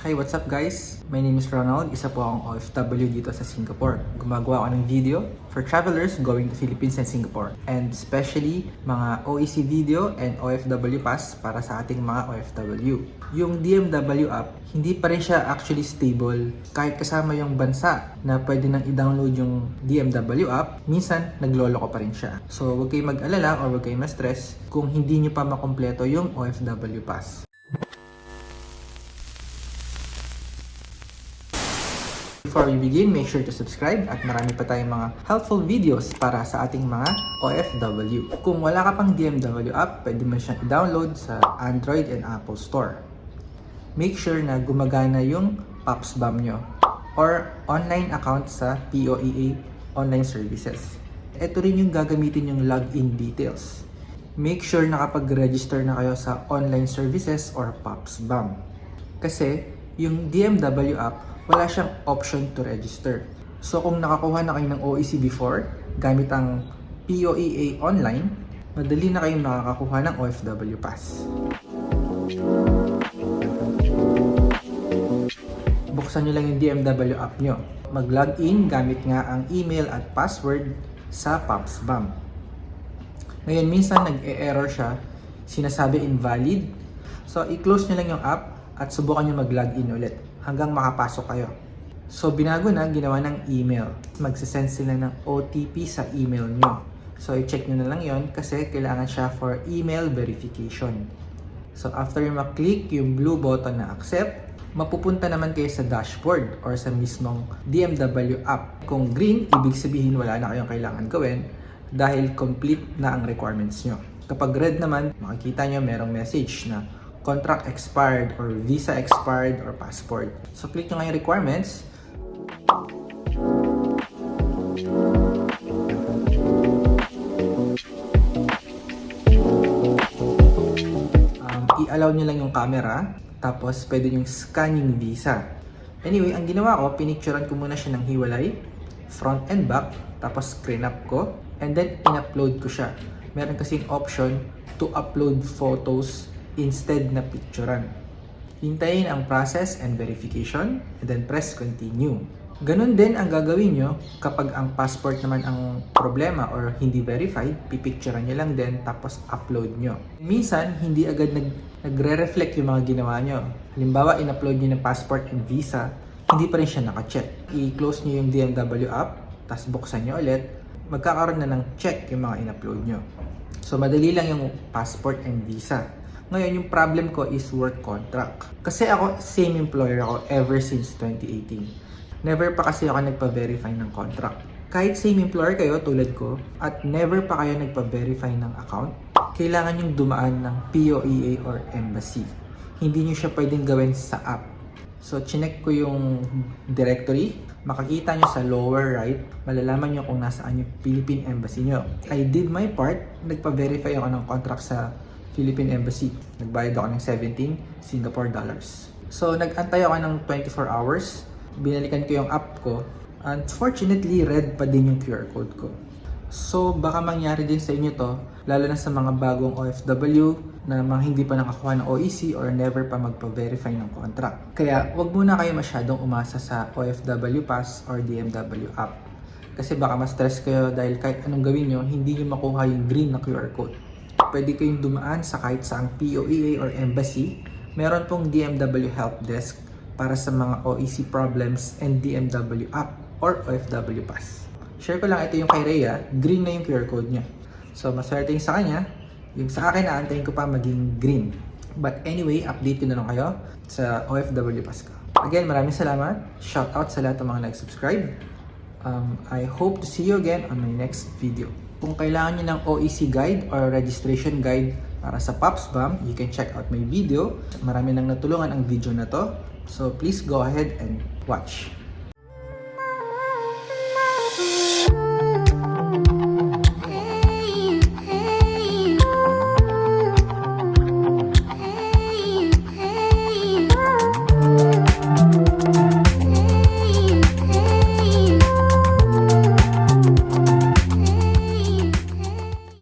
Hi, what's up guys? My name is Ronald, isa po akong OFW dito sa Singapore. Gumagawa ako ng video for travelers going to Philippines and Singapore. And especially mga OEC video and OFW pass para sa ating mga OFW. Yung DMW app, hindi pa rin siya actually stable. Kahit kasama yung bansa na pwede nang i-download yung DMW app, minsan nagloloko pa rin siya. So huwag kayong mag-alala or huwag kayong ma-stress kung hindi nyo pa makompleto yung OFW pass. Before we begin, make sure to subscribe at marami pa tayong mga helpful videos para sa ating mga OFW. Kung wala ka pang DMW app, pwede mo siyang i-download sa Android and Apple Store. Make sure na gumagana yung POPSBAM nyo or online account sa POEA online services. Ito rin yung gagamitin yung login details. Make sure nakapag-register na kayo sa online services or POPSBAM. Kasi yung DMW app, wala siyang option to register. So kung nakakuha na kayo ng OEC before, gamit ang POEA online, madali na kayong makakakuha ng OFW Pass. Buksan nyo lang yung DMW app nyo. Mag-login gamit nga ang email at password sa POPSBAM. Ngayon, minsan nag-e-error siya, sinasabi invalid. So i-close nyo lang yung app at subukan nyo mag-login ulit hanggang makapasok kayo. So binago na, ginawa ng email. Magsisend sila ng OTP sa email nyo. So i-check nyo na lang yon kasi kailangan siya for email verification. So after yung maklik yung blue button na accept, mapupunta naman kayo sa dashboard or sa mismong DMW app. Kung green, ibig sabihin wala na kayong kailangan gawin dahil complete na ang requirements nyo. Kapag red naman, makikita nyo merong message na contract expired or visa expired or passport. So click nyo nga yung requirements. I-allow nyo lang yung camera, tapos pwede yung scanning visa. Anyway, ang ginawa ko, pinicturean ko muna siya ng hiwalay, front and back, tapos screen up ko, and then in-upload ko siya. Meron kasing option to upload photos instead na picturean. Hintayin ang process and verification, and then press continue. Ganun din ang gagawin nyo kapag ang passport naman ang problema or hindi verified, pipicturean nyo lang din tapos upload nyo. Minsan, hindi agad nagre-reflect yung mga ginawa nyo. Halimbawa, in-upload nyo ng passport and visa, hindi pa rin siya naka-check. I-close nyo yung DMW app, tapos buksan nyo ulit, magkakaroon na ng check yung mga in-upload nyo. So, madali lang yung passport and visa. Ngayon, yung problem ko is work contract. Kasi ako, same employer ako ever since 2018. Never pa kasi ako nagpa-verify ng contract. Kahit same employer kayo tulad ko at never pa kayo nagpa-verify ng account, kailangan yung dumaan ng POEA or embassy. Hindi nyo siya pwedeng gawin sa app. So, chinek ko yung directory. Makikita nyo sa lower right, malalaman nyo kung nasaan yung Philippine Embassy nyo. I did my part. Nagpa-verify ako ng contract sa Philippine Embassy. Nagbayad ako ng 17 Singapore dollars. So, nag-antay ako ng 24 hours. Binalikan ko yung app ko. Unfortunately, red pa din yung QR code ko. So, baka mangyari din sa inyo to, lalo na sa mga bagong OFW na mga hindi pa nakakuha ng OEC or never pa magpa-verify ng contract. Kaya, wag muna kayo masyadong umasa sa OFW Pass or DMW app. Kasi baka ma-stress kayo dahil kahit anong gawin nyo, hindi nyo makuha yung green na QR code. Pwede kayong dumaan sa kahit saang POEA or embassy. Meron pong DMW help desk para sa mga OEC problems and DMW app or OFW Pass. Share ko lang ito yung kay Rhea, green na yung QR code niya. So maswerte yung sa kanya, yung sa akin naantayin ko pa maging green. But anyway, update ko na lang kayo sa OFW Pass ko. Again, maraming salamat. Shout out sa lahat ng mga nag-subscribe. I hope to see you again on my next video. Kung kailangan nyo ng OEC guide or registration guide para sa POPSBAM, you can check out my video. Marami nang natulungan ang video na to. So please go ahead and watch.